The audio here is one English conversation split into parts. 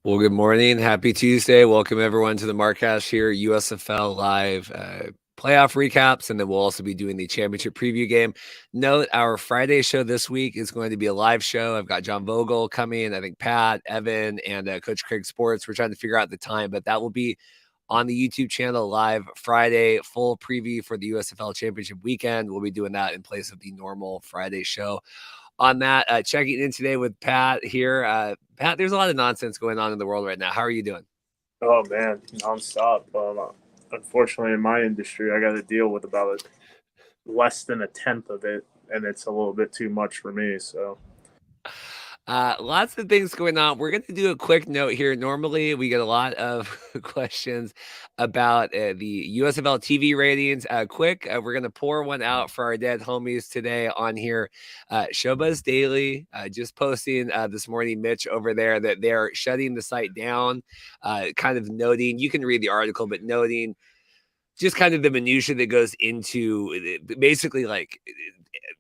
Well, good morning. Happy Tuesday. Welcome everyone to the Markcast here, USFL Live playoff recaps, and then we'll also be doing the championship preview game. Note, our Friday show this week is going to be a live show. I've got John Vogel coming, I think Pat, Evan, and Coach Craig Sports. We're trying to figure out the time, but that will be on the YouTube channel live Friday, full preview for the USFL championship weekend. We'll be doing that in place of the normal Friday show. On that, checking in today with Pat here. Pat, there's a lot of nonsense going on in the world right now. How are you doing? Oh man, nonstop. Unfortunately, in my industry, I got to deal with about less than a tenth of it, and it's a little bit too much for me. So, Lots of things going on. We're going to do a quick note here. Normally, we get a lot of questions about the USFL TV ratings. We're going to pour one out for our dead homies today on here. Showbuzz Daily just posting this morning, Mitch over there, that they're shutting the site down, kind of noting, you can read the article, but noting just kind of the minutia that goes into basically like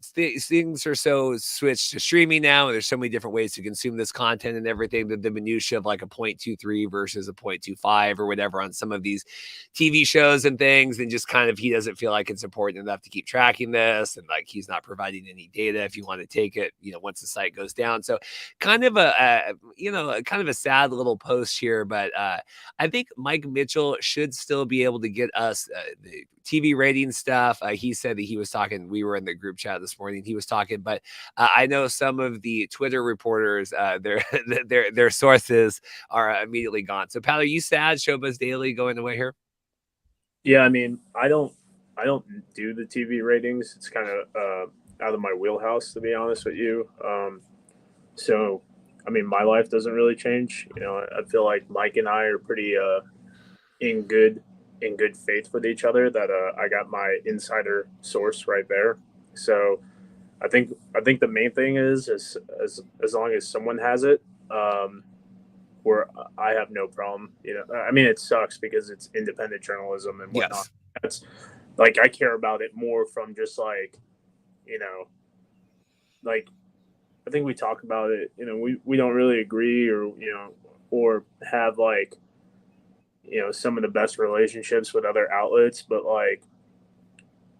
things are so switched to streaming now, and there's so many different ways to consume this content and everything, that the minutia of like a 0.23 versus a 0.25 or whatever on some of these TV shows and things, and just kind of he doesn't feel like it's important enough to keep tracking this, and like he's not providing any data if you want to take it, once the site goes down. So kind of kind of a sad little post here, but I think Mike Mitchell should still be able to get us the TV rating stuff. He said that he was talking, we were in the group chat this morning, he was talking, but I know some of the Twitter reporters, their sources are immediately gone. So Pat, are you sad Showbuzz Daily going away here? yeah, I mean, I don't do the TV ratings. It's kind of out of my wheelhouse, to be honest with you. So, I mean, my life doesn't really change. I feel like Mike and I are pretty in good faith with each other. That I got my insider source right there. So I think the main thing is as long as someone has it, where I have no problem. I mean, it sucks because it's independent journalism and whatnot. Yes. That's like I care about it more from just like, like I think we talk about it. We don't really agree or have like some of the best relationships with other outlets, but like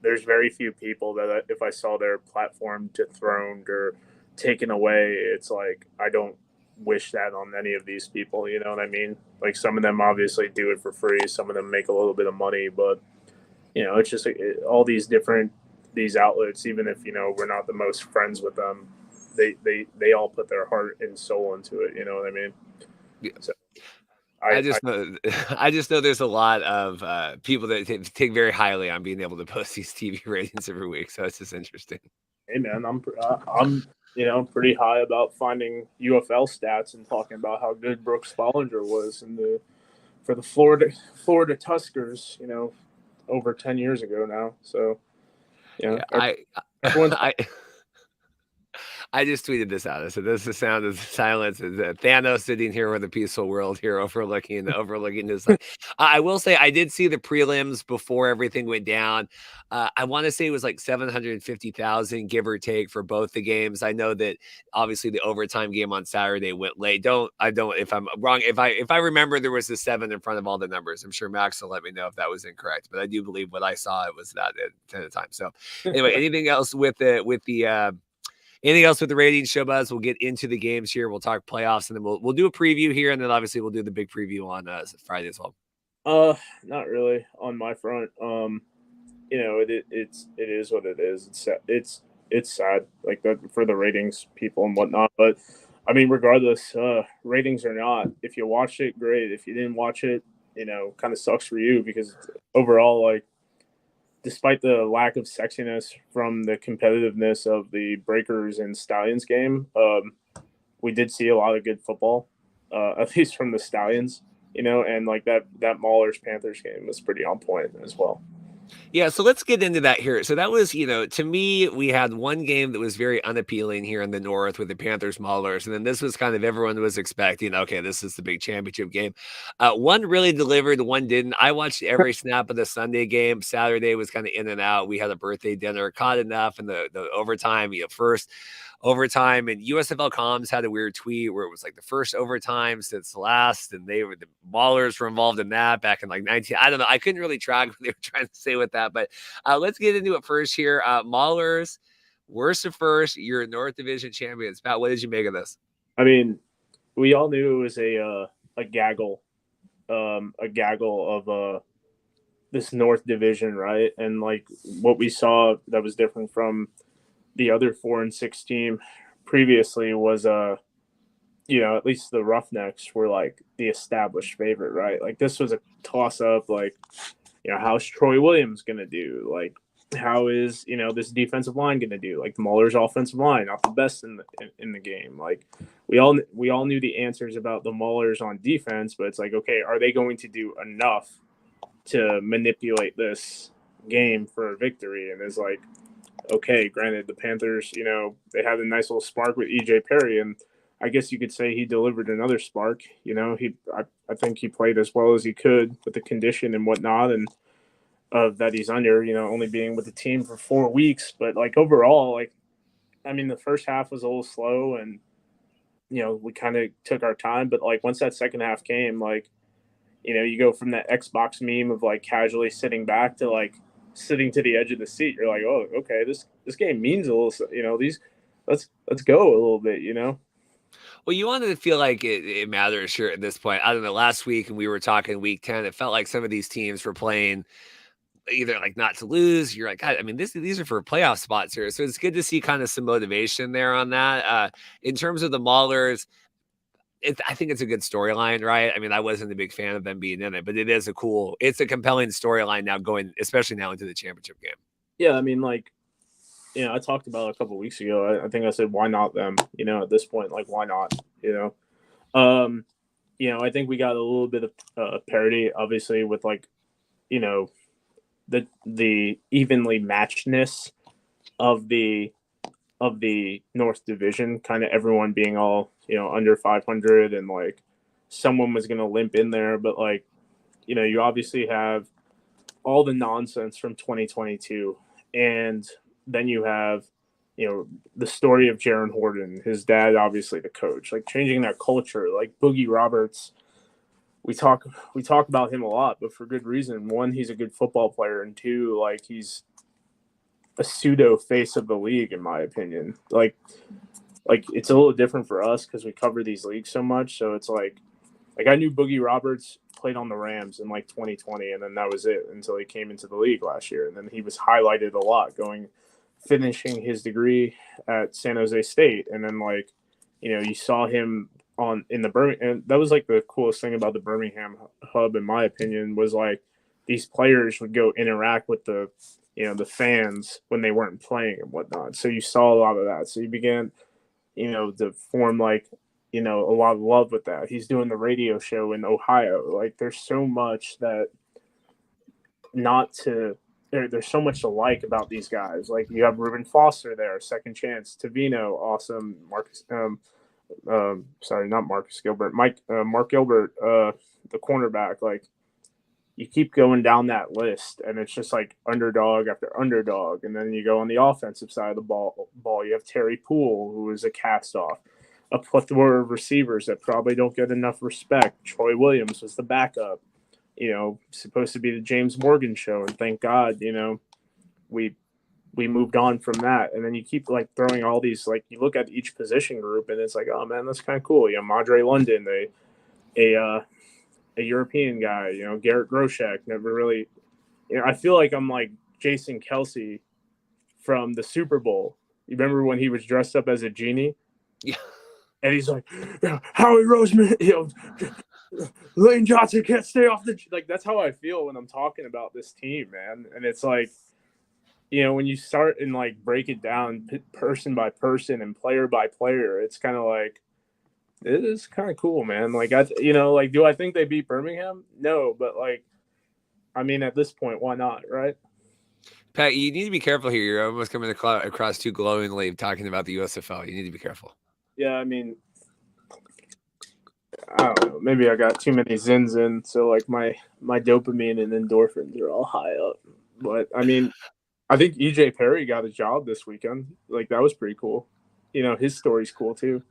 there's very few people that if I saw their platform dethroned or taken away, it's like I don't wish that on any of these people. You know what I mean? Like some of them obviously do it for free, some of them make a little bit of money, but it's just like, all these outlets, even if we're not the most friends with them, they all put their heart and soul into it. You know what I mean? Yeah. So I just know there's a lot of people that take very highly on being able to post these TV ratings every week. So it's just interesting. Hey man, I'm pretty high about finding UFL stats and talking about how good Brooks Bollinger was for the Florida Tuskers. Over 10 years ago now. So everyone's I just tweeted this out. I said, "This is the sound of silence." Is Thanos sitting here with a peaceful world here, overlooking this. I will say, I did see the prelims before everything went down. I want to say it was like 750,000, give or take, for both the games. I know that obviously the overtime game on Saturday went late. If I'm wrong, if I remember there was a 7 in front of all the numbers. I'm sure Max will let me know if that was incorrect, but I do believe what I saw, it was that at 10 at a time. So anyway, anything else with the anything else with the ratings, Showbuzz? We'll get into the games here. We'll talk playoffs, and then we'll do a preview here, and then obviously we'll do the big preview on Friday as well. Not really on my front. It is what it is. It's sad, like that for the ratings people and whatnot. But I mean, regardless, ratings or not, if you watched it, great. If you didn't watch it, kind of sucks for you because overall, like, despite the lack of sexiness from the competitiveness of the Breakers and Stallions game, we did see a lot of good football, at least from the Stallions, and like that Maulers Panthers game was pretty on point as well. Yeah, so let's get into that here. So that was, to me, we had one game that was very unappealing here in the North with the Panthers Maulers, and then this was kind of everyone was expecting, okay, this is the big championship game. One really delivered, one didn't. I watched every snap of the Sunday game. Saturday was kind of in and out. We had a birthday dinner, caught enough in the overtime, first overtime. And USFL Comms had a weird tweet where it was like the first overtime since the last, and the Maulers were involved in that back in like 19. I don't know. I couldn't really track what they were trying to say with that, but let's get into it first here. Maulers, worst of first. You're North Division champions. Pat, what did you make of this? I mean, we all knew it was a gaggle of this North Division, right? And like what we saw that was different from the other 4-6 team previously was at least the Roughnecks were like the established favorite, right? Like this was a toss up, like, how's Troy Williams gonna do? Like, how is this defensive line gonna do? Like the Maulers' offensive line, not the best in the game. Like we all knew the answers about the Maulers on defense, but it's like, okay, are they going to do enough to manipulate this game for a victory? And it's like, okay, granted, the Panthers, they had a nice little spark with EJ Perry, and I guess you could say he delivered another spark. I think he played as well as he could with the condition and whatnot, and that he's under, only being with the team for 4 weeks. But like overall, the first half was a little slow, and we kind of took our time. But like once that second half came, like you go from that Xbox meme of like casually sitting back to like sitting to the edge of the seat. You're like, oh, okay, this game means a little. Let's go a little bit. Well, you wanted to feel like it matters here at this point. I don't know. Last week, and we were talking week 10, it felt like some of these teams were playing either like not to lose. You're like, God, I mean, these are for playoff spots here. So it's good to see kind of some motivation there on that. In terms of the Maulers, I think it's a good storyline, right? I mean, I wasn't a big fan of them being in it, but it's a compelling storyline now especially now into the championship game. Yeah, I mean, like, I talked about it a couple of weeks ago. I think I said, why not them? At this point, like, why not? I think we got a little bit of parity, obviously, with like, the evenly matchedness of the North Division, kind of everyone being all under 500, and like someone was gonna limp in there, but like you obviously have all the nonsense from 2022, and then you have the story of Jaren Horton, his dad, obviously the coach, like changing that culture. Like Boogie Roberts, we talk about him a lot, but for good reason. One, he's a good football player, and two, like he's a pseudo face of the league, in my opinion. Like it's a little different for us because we cover these leagues so much. So it's like I knew Boogie Roberts played on the Rams in like 2020, and then that was it until he came into the league last year. And then he was highlighted a lot finishing his degree at San Jose State. And then like, you saw him in the Birmingham, and that was like the coolest thing about the Birmingham hub, in my opinion, was like these players would go interact with the fans when they weren't playing and whatnot. So you saw a lot of that. So you began, to form like, a lot of love with that. He's doing the radio show in Ohio. Like there's so much there's so much to like about these guys. Like you have Reuben Foster there, second chance, Tavino, awesome. Not Marcus Gilbert, Mark Gilbert, the cornerback. Like you keep going down that list, and it's just like underdog after underdog. And then you go on the offensive side of the ball. You have Terry Poole, who is a cast-off, a plethora of receivers that probably don't get enough respect. Troy Williams was the backup, supposed to be the James Morgan show, and thank God, we moved on from that. And then you keep like throwing all these, like you look at each position group, and it's like, oh man, that's kind of cool. Madre London, a European guy, Garrett Groshek, never really, I feel like I'm like Jason Kelsey from the Super Bowl. You remember when he was dressed up as a genie? Yeah. And he's like, Howie Roseman, Lane Johnson can't stay off the, like, that's how I feel when I'm talking about this team, man. And it's like, when you start and like break it down person by person and player by player, it's kind of like, it is kind of cool, man. Like, do I think they beat Birmingham? No, but like, I mean, at this point, why not, right? Pat, you need to be careful here. You're almost coming across too glowingly talking about the USFL. You need to be careful. Yeah, I mean, I don't know. Maybe I got too many Zins in, so like my dopamine and endorphins are all high up. But I mean, I think EJ Perry got a job this weekend. Like that was pretty cool. his story's cool too.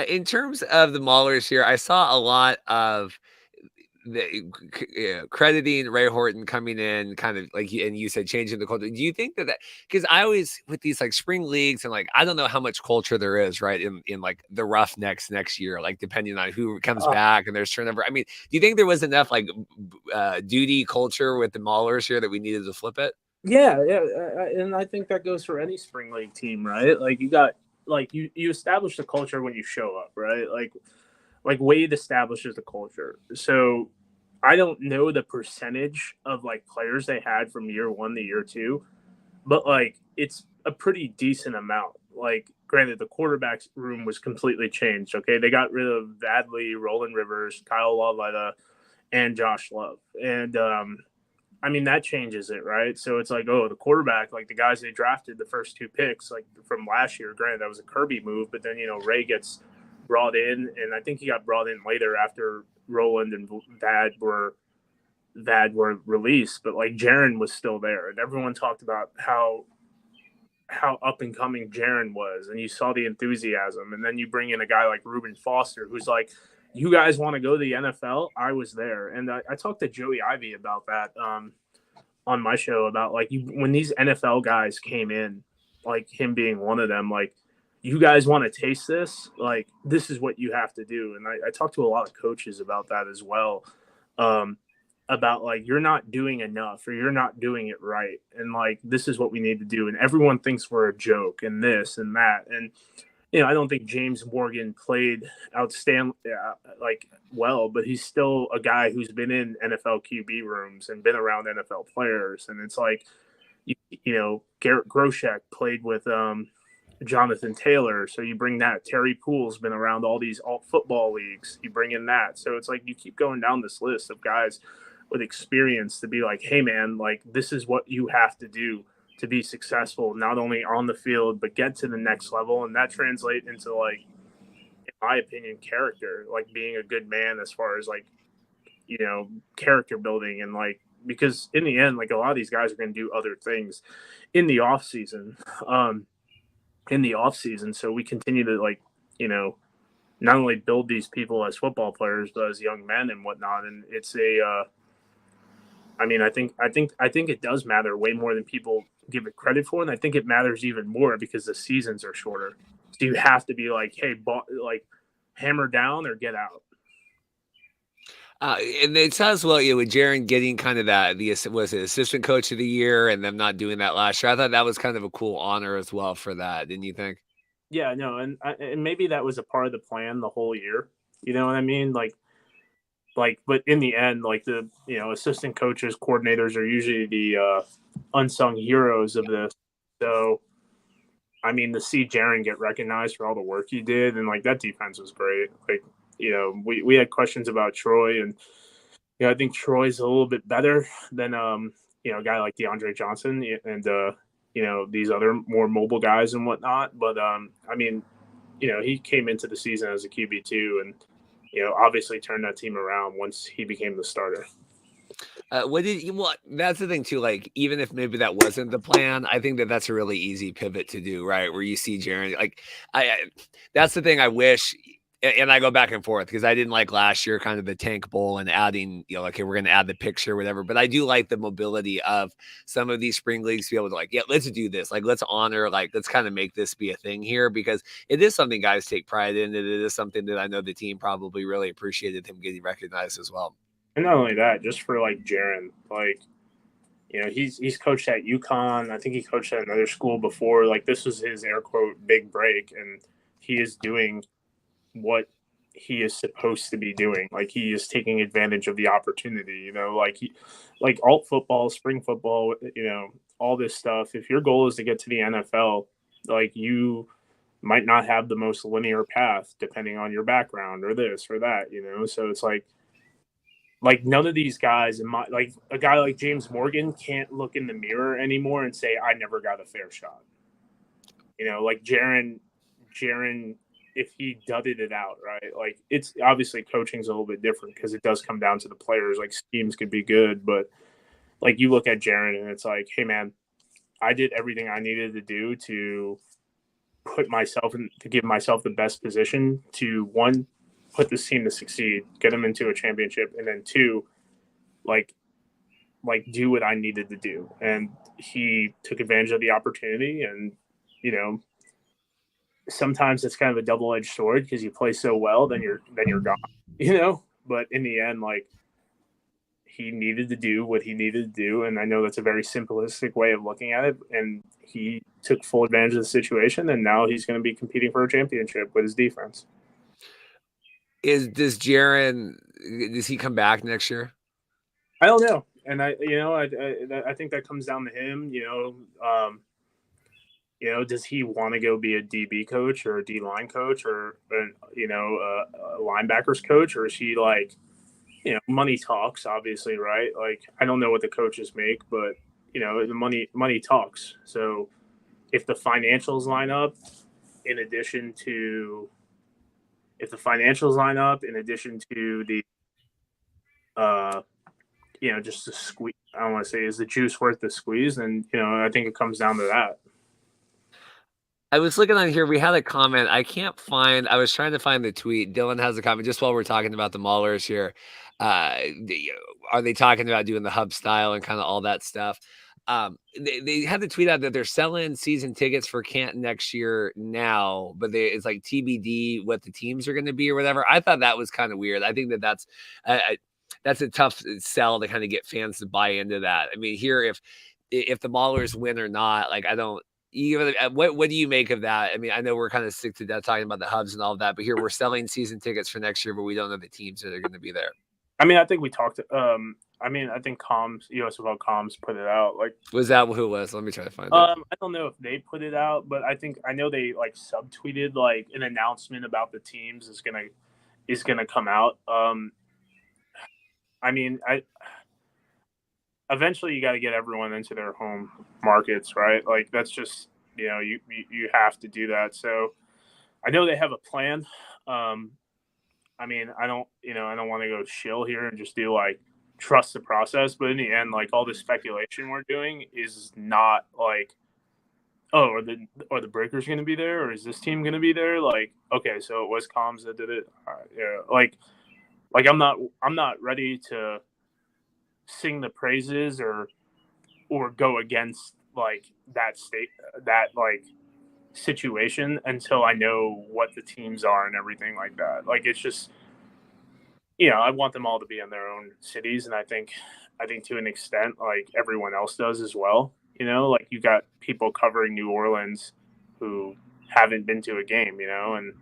In terms of the Maulers here, I saw a lot of crediting Ray Horton coming in, kind of like, and you said changing the culture. Do you think that because I always with these like spring leagues and like I don't know how much culture there is right in like the Roughnecks next year, like depending on who comes back and there's turnover. I mean, do you think there was enough like duty culture with the Maulers here that we needed to flip it? Yeah, yeah, and I think that goes for any spring league team, right? Like you got like you establish the culture when you show up, right? Like Wade establishes the culture. So I don't know the percentage of like players they had from year 1 to year 2, but like it's a pretty decent amount. Like granted, the quarterback's room was completely changed. Okay, they got rid of Vadley, Roland Rivers, Kyle Lauletta, and Josh Love, and I mean, that changes it, right? So it's like, oh, the quarterback, like the guys they drafted the first 2 picks, like from last year, granted, that was a Kirby move, but then, Ray gets brought in, and I think he got brought in later after Roland and Vad were released, but like Jaren was still there, and everyone talked about how up and coming Jaren was, and you saw the enthusiasm, and then you bring in a guy like Reuben Foster, who's like, you guys want to go to the NFL? I was there, and I talked to Joey Ivy about that on my show about like when these NFL guys came in, like him being one of them, like you guys want to taste this, like this is what you have to do, and I talked to a lot of coaches about that as well. About like you're not doing enough or you're not doing it right, and like this is what we need to do, and everyone thinks we're a joke and this and that, and I don't think James Morgan played outstanding like well, but he's still a guy who's been in NFL QB rooms and been around NFL players, and it's like Garrett Groshek played with Jonathan Taylor, so you bring that. Terry Poole's been around all these alt football leagues, you bring in that, so it's like you keep going down this list of guys with experience to be like, hey man, like this is what you have to do to be successful, not only on the field, but get to the next level. And that translates into like, in my opinion, character, like being a good man as far as like, character building. And like, because in the end, like a lot of these guys are going to do other things in the off season, So we continue to like, not only build these people as football players, but as young men and whatnot. And it's I mean, I think it does matter way more than people give it credit for, and I think it matters even more because the seasons are shorter. So you have to be like, hey, like hammer down or get out. And it sounds well, with Jaren getting kind of was it assistant coach of the year and them not doing that last year. I thought that was kind of a cool honor as well for that, didn't you think? Yeah, no, and maybe that was a part of the plan the whole year. You know what I mean? Like, but in the end, like the assistant coaches, coordinators are usually the unsung heroes of this. So, I mean, to see Jaren get recognized for all the work he did, and like that defense was great. Like, we had questions about Troy, and I think Troy's a little bit better than a guy like DeAndre Johnson and these other more mobile guys and whatnot. But I mean, he came into the season as a QB2 and obviously turned that team around once he became the starter. That's the thing too. Like, even if maybe that wasn't the plan, I think that's a really easy pivot to do, right? Where you see Jaren, like, that's the thing I wish, and I go back and forth because I didn't like last year, kind of the tank bowl and adding, okay, we're going to add the picture, whatever. But I do like the mobility of some of these spring leagues to be able to like, yeah, let's do this. Like, let's honor, like, let's kind of make this be a thing here because it is something guys take pride in. It is something that I know the team probably really appreciated him getting recognized as well. And not only that, just for like Jaren, like, he's coached at UConn. I think he coached at another school before. Like, this was his air quote big break, and he is doing what he is supposed to be doing. Like, he is taking advantage of the opportunity. Like alt football, spring football, all this stuff. If your goal is to get to the NFL, like you might not have the most linear path depending on your background or this or that. So it's like none of these guys like a guy like James Morgan can't look in the mirror anymore and say, I never got a fair shot. Like Jaren, if he dudded it out, right? Like it's obviously coaching's a little bit different because it does come down to the players. Like schemes could be good, but like you look at Jaren and it's like, hey man, I did everything I needed to do to give myself the best position to, one, put this team to succeed, get them into a championship, and then two, like do what I needed to do. And he took advantage of the opportunity. And sometimes it's kind of a double-edged sword because you play so well, then you're gone. But in the end, he needed to do what he needed to do, and I know that's a very simplistic way of looking at it. And he took full advantage of the situation, and now he's going to be competing for a championship with his defense. Does he come back next year? I don't know, and I think that comes down to him. Does he want to go be a DB coach or a D line coach or a linebackers coach, or is he money talks, obviously, right? I don't know what the coaches make, but the money talks. So if the financials line up, in addition to the just the squeeze, I don't want to say, is the juice worth the squeeze? Then I think it comes down to that. I was looking on here. We had a comment. I was trying to find the tweet. Dylan has a comment just while we're talking about the Maulers here. Are they talking about doing the hub style and kind of all that stuff? They had the tweet out that they're selling season tickets for Canton next year now, but it's like TBD what the teams are going to be or whatever. I thought that was kind of weird. I think that's a tough sell to kind of get fans to buy into that. I mean, here, if the Maulers win or not, I don't. What do you make of that? I mean, I know we're kind of sick to death talking about the hubs and all of that, but here we're selling season tickets for next year, but we don't know the teams that are going to be there. I mean, I think we talked. I think USFL Comms put it out. Was that who it was? Let me try to find it. I don't know if they put it out, but I know they subtweeted an announcement about the teams is gonna come out. Eventually you got to get everyone into their home markets, right? That's just you have to do that. So I know they have a plan. I don't want to go shill here and just do trust the process, but in the end, all the speculation we're doing is not are the Breakers going to be there, or is this team going to be there? Okay, so it was Comms that did it. Yeah, I'm not ready to sing the praises or go against that situation until I know what the teams are and everything like that. It's just I want them all to be in their own cities, and I think to an extent everyone else does as well. You got people covering New Orleans who haven't been to a game, and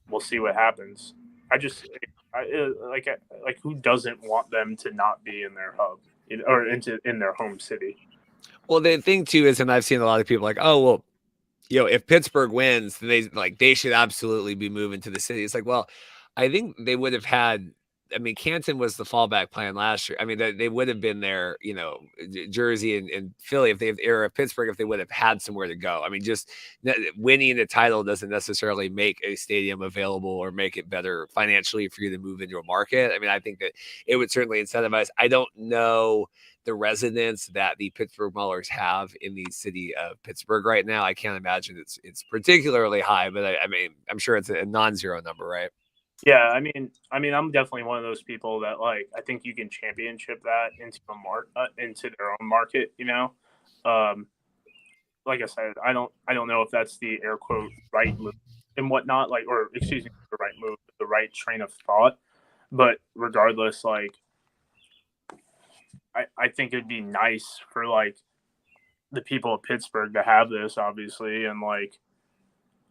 we'll see what happens. Who doesn't want them to not be in their hub or in their home city? Well, the thing too is, and I've seen a lot of people oh, well, if Pittsburgh wins, then they should absolutely be moving to the city. It's well, I think they would have had. I mean, Canton was the fallback plan last year. I mean, they would have been there, Jersey and Philly if Pittsburgh, if they would have had somewhere to go. I mean, just winning the title doesn't necessarily make a stadium available or make it better financially for you to move into a market. I mean, I think that it would certainly incentivize. I don't know the residents that the Pittsburgh Maulers have in the city of Pittsburgh right now. I can't imagine it's particularly high, but I mean, I'm sure it's a non-zero number, right? Yeah, I mean, I'm definitely one of those people that I think you can championship that into into their own market. Like I said, I don't know if that's the air quote right move and whatnot, or excuse me, the right move, the right train of thought. But regardless, I think it'd be nice for the people of Pittsburgh to have this, obviously, and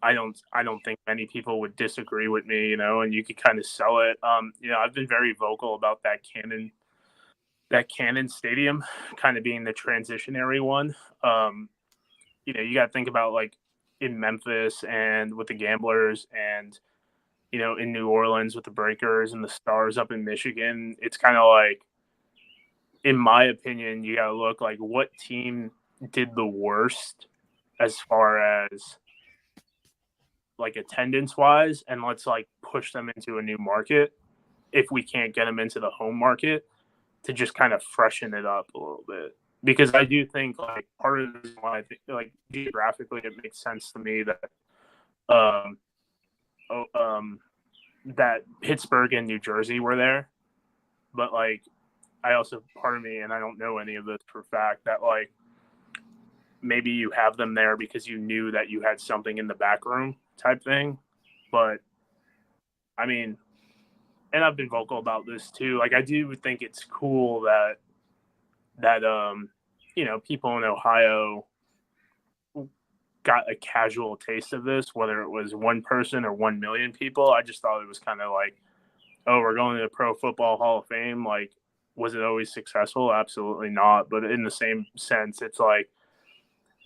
I don't think many people would disagree with me, and you could kind of sell it. I've been very vocal about that Cannon Stadium kind of being the transitionary one. You got to think about in Memphis and with the Gamblers and, in New Orleans with the Breakers and the Stars up in Michigan. It's kind of in my opinion, you got to look what team did the worst as far as attendance wise, and let's push them into a new market if we can't get them into the home market to just kind of freshen it up a little bit. Because I do think part of the reason why I think geographically it makes sense to me that um, oh, that Pittsburgh and New Jersey were there, but like I also, part of me, and I don't know any of this for a fact, that like maybe you have them there because you knew that you had something in the back room type thing. But I mean, and I've been vocal about this too. Like I do think it's cool that people in Ohio got a casual taste of this, whether it was one person or 1 million people. I just thought it was kind of like, oh, we're going to the Pro Football Hall of Fame. Like, was it always successful? Absolutely not. But in the same sense, it's like,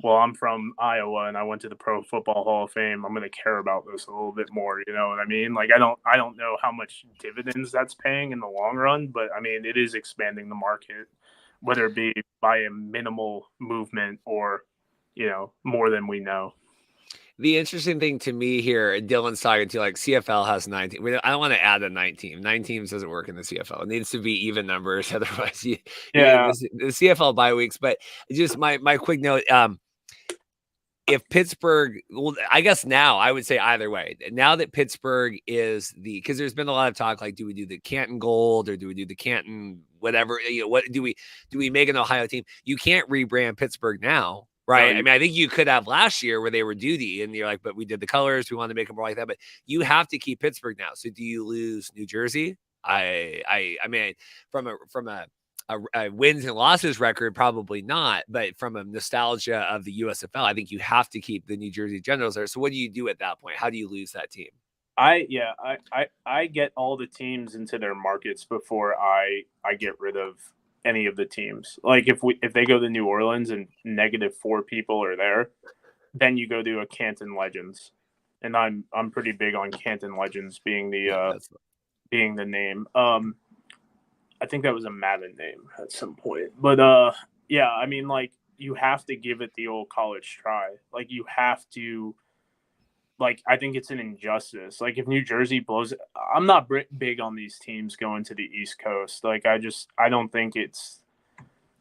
well, I'm from Iowa and I went to the Pro Football Hall of Fame. I'm going to care about this a little bit more. You know what I mean? Like, I don't know how much dividends that's paying in the long run, but I mean, it is expanding the market, whether it be by a minimal movement or, more than we know. The interesting thing to me here, and Dylan's talking to, like, CFL has 19. I don't want to add a 9 team. 9 teams doesn't work in the CFL. It needs to be even numbers. Otherwise, Yeah. the CFL bye weeks. But just my quick note, if Pittsburgh, well, I guess now I would say either way. Now that Pittsburgh is because there's been a lot of talk, like, do we do the Canton Gold or do we do the Canton whatever? What do we make an Ohio team? You can't rebrand Pittsburgh now, right? I mean, I think you could have last year where they were duty and you're like, but we did the colors, we want to make them more like that. But you have to keep Pittsburgh now. So do you lose New Jersey? I mean, from a wins and losses record, probably not. But from a nostalgia of the USFL, I think you have to keep the New Jersey Generals there. So what do you do at that point? How do you lose that team? I get all the teams into their markets before I get rid of any of the teams. Like if they go to New Orleans and -4 people are there, then you go to a Canton Legends, and I'm pretty big on Canton Legends being the name. I think that was a Madden name at some point, but yeah, I mean, like, you have to give it the old college try. Like, you have to. Like, I think it's an injustice. Like, if New Jersey blows, I'm not big on these teams going to the East Coast. Like, I don't think it's.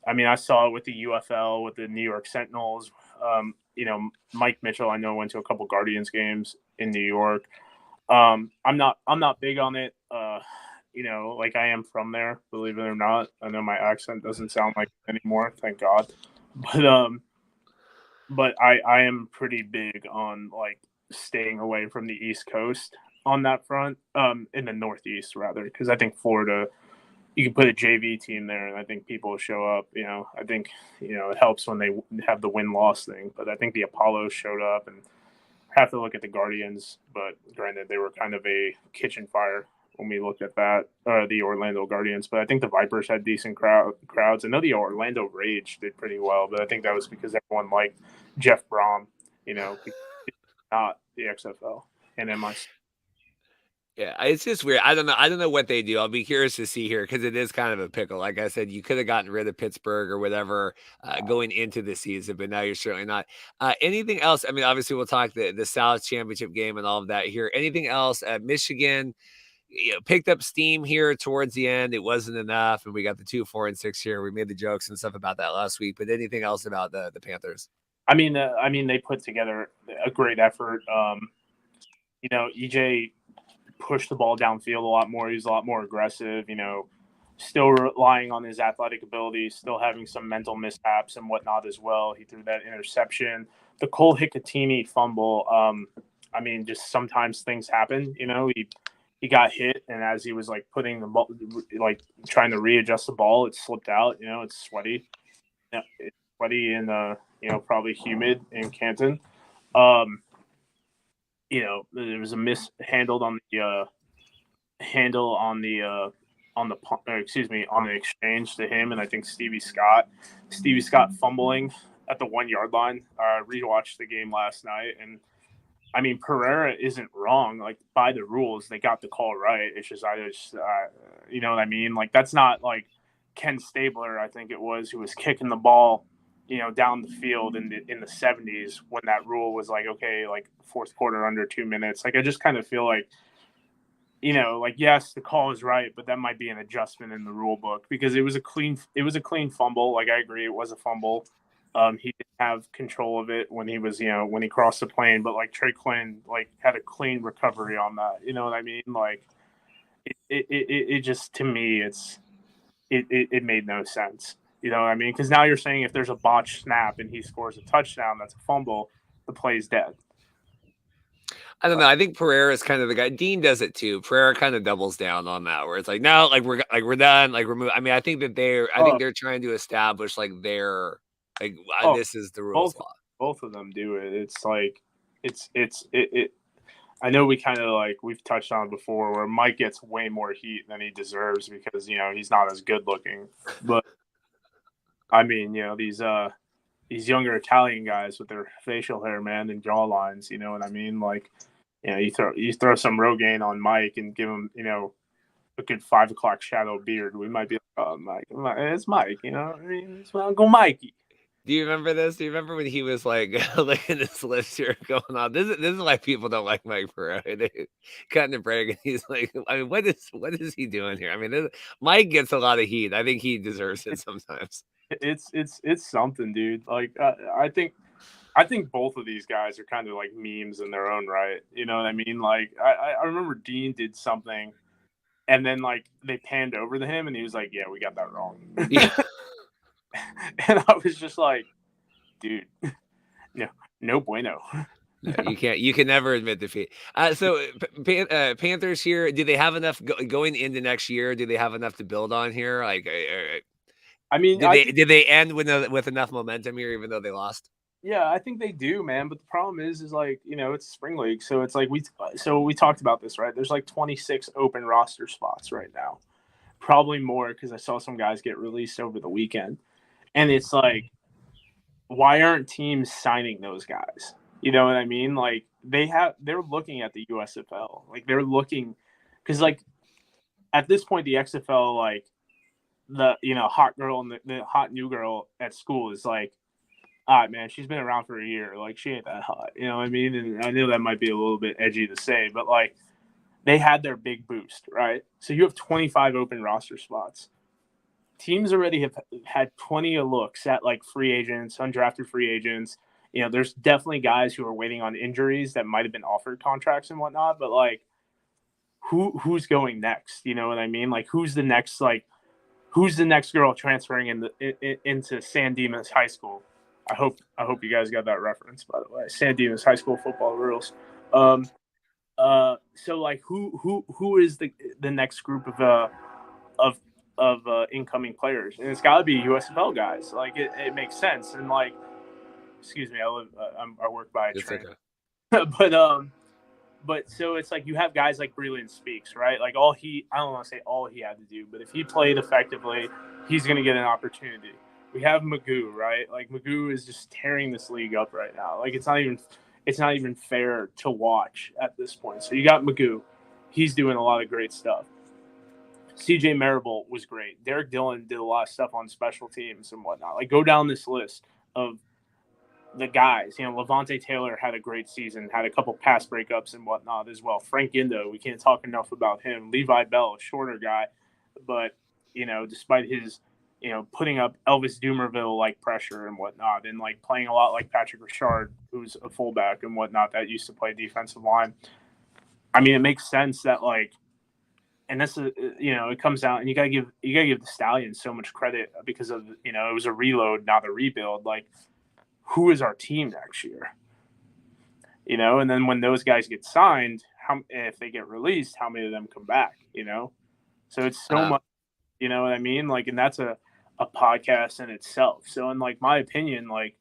I mean, I saw it with the UFL, with the New York Sentinels. Mike Mitchell, I know, went to a couple Guardians games in New York. I'm not big on it. Like, I am from there, believe it or not. I know my accent doesn't sound like it anymore, thank God. But I am pretty big on, like, staying away from the East Coast on that front, in the Northeast rather, because I think Florida, you can put a JV team there, and I think people will show up. I think it helps when they have the win-loss thing, but I think the Apollos showed up, and have to look at the Guardians. But granted, they were kind of a kitchen fire when we looked at that, the Orlando Guardians. But I think the Vipers had decent crowds. I know the Orlando Rage did pretty well, but I think that was because everyone liked Jeff Brom, not the XFL and MIC. Yeah, it's just weird. I don't know. I don't know what they do. I'll be curious to see here because it is kind of a pickle. Like I said, you could have gotten rid of Pittsburgh or whatever going into the season, but now you're certainly not. Anything else? I mean, obviously, we'll talk the South Championship game and all of that here. Anything else? Michigan, picked up steam here towards the end. It wasn't enough, and we got the 2, 4, and 6 here. We made the jokes and stuff about that last week. But anything else about the Panthers? I mean, they put together a great effort. EJ pushed the ball downfield a lot more. He was a lot more aggressive, still relying on his athletic ability, still having some mental mishaps and whatnot as well. He threw that interception. The Cole Hikatini fumble, I mean, just sometimes things happen. He got hit, and as he was, like, putting the ball, like, trying to readjust the ball, it slipped out. It's sweaty. It's sweaty and, probably humid in Canton. There was a mishandled on the handle on the on the exchange to him, and I think Stevie Scott fumbling at the 1 yard line. Rewatched the game last night, and I mean, Pereira isn't wrong. Like, by the rules, they got the call right. It's just you know what I mean? Like, that's not like Ken Stabler, I think it was, who was kicking the ball, down the field in the 70s when that rule was like, okay, like, fourth quarter under 2 minutes. Like, I just kind of feel like, like, yes, the call is right, but that might be an adjustment in the rule book because it was a clean fumble. Like, I agree, it was a fumble. He didn't have control of it when he was, when he crossed the plane, but like Trey Quinn, like had a clean recovery on that. You know what I mean? Like it just, to me, it made no sense. You know what I mean? Because now you're saying if there's a botched snap and he scores a touchdown, that's a fumble, the play's dead. I don't know. I think Pereira is kind of the guy. Dean does it too. Pereira kind of doubles down on that, where it's like, no, like we're done, like we're moving. I mean, I think they're trying to establish like this is the rules law. Both of them do it. It's like it. I know we kind of like we've touched on before where Mike gets way more heat than he deserves because he's not as good looking. But I mean, these younger Italian guys with their facial hair, man, and jaw lines. You know what I mean? Like, you throw some Rogaine on Mike and give him, a good 5 o'clock shadow beard. We might be like, oh, Mike, it's Mike. You know what I mean? It's Uncle Mikey. Do you remember this? Do you remember when he was like looking at his lips here going on? This is why people don't like Mike Pereira. They cutting a break, and he's like, I mean, what is he doing here? I mean, Mike gets a lot of heat. I think he deserves it sometimes. It's something, dude. Like I think both of these guys are kind of like memes in their own right. You know what I mean? Like I remember Dean did something, and then like they panned over to him, and he was like, "Yeah, we got that wrong." Yeah. And I was just like, dude, no bueno. No, you can never admit defeat. So Panthers here, do they have enough going into next year? Do they have enough to build on here? Like, I mean, did they end with enough momentum here, even though they lost? Yeah, I think they do, man. But the problem is like, it's spring league, so it's like we talked about this, right? There's like 26 open roster spots right now, probably more because I saw some guys get released over the weekend. And it's like, why aren't teams signing those guys? You know what I mean? Like they're looking at the USFL. Like they're looking because like at this point the XFL, like the hot girl and the hot new girl at school is like, all right, man, she's been around for a year. Like she ain't that hot. You know what I mean? And I know that might be a little bit edgy to say, but like they had their big boost, right? So you have 25 open roster spots. Teams already have had plenty of looks at like free agents, undrafted free agents. There's definitely guys who are waiting on injuries that might have been offered contracts and whatnot. But like, who's going next? You know what I mean? Like, who's the next girl transferring into San Dimas High School? I hope you guys got that reference, by the way. San Dimas High School football rules. So like, who is the next group of incoming players? And it's got to be USFL guys. Like it makes sense. And like, excuse me, I work by a train. Okay. But so it's like you have guys like Breland Speaks, right? Like I don't want to say all he had to do, but if he played effectively, he's going to get an opportunity. We have Magoo, right? Like Magoo is just tearing this league up right now. Like it's not even fair to watch at this point. So you got Magoo. He's doing a lot of great stuff. CJ Marable was great. Derek Dillon did a lot of stuff on special teams and whatnot. Like go down this list of the guys. Levante Taylor had a great season, had a couple pass breakups and whatnot as well. Frank Indo, we can't talk enough about him. Levi Bell, a shorter guy, but despite his putting up Elvis Dumerville like pressure and whatnot, and like playing a lot like Patrick Richard, who's a fullback and whatnot that used to play defensive line. I mean, it makes sense that like, and this is it comes out, and you gotta give the Stallions so much credit because of it was a reload, not a rebuild. Like, who is our team next year? And then when those guys get signed, if they get released, how many of them come back? So it's so much. You know what I mean? Like, and that's a podcast in itself. So in like my opinion, like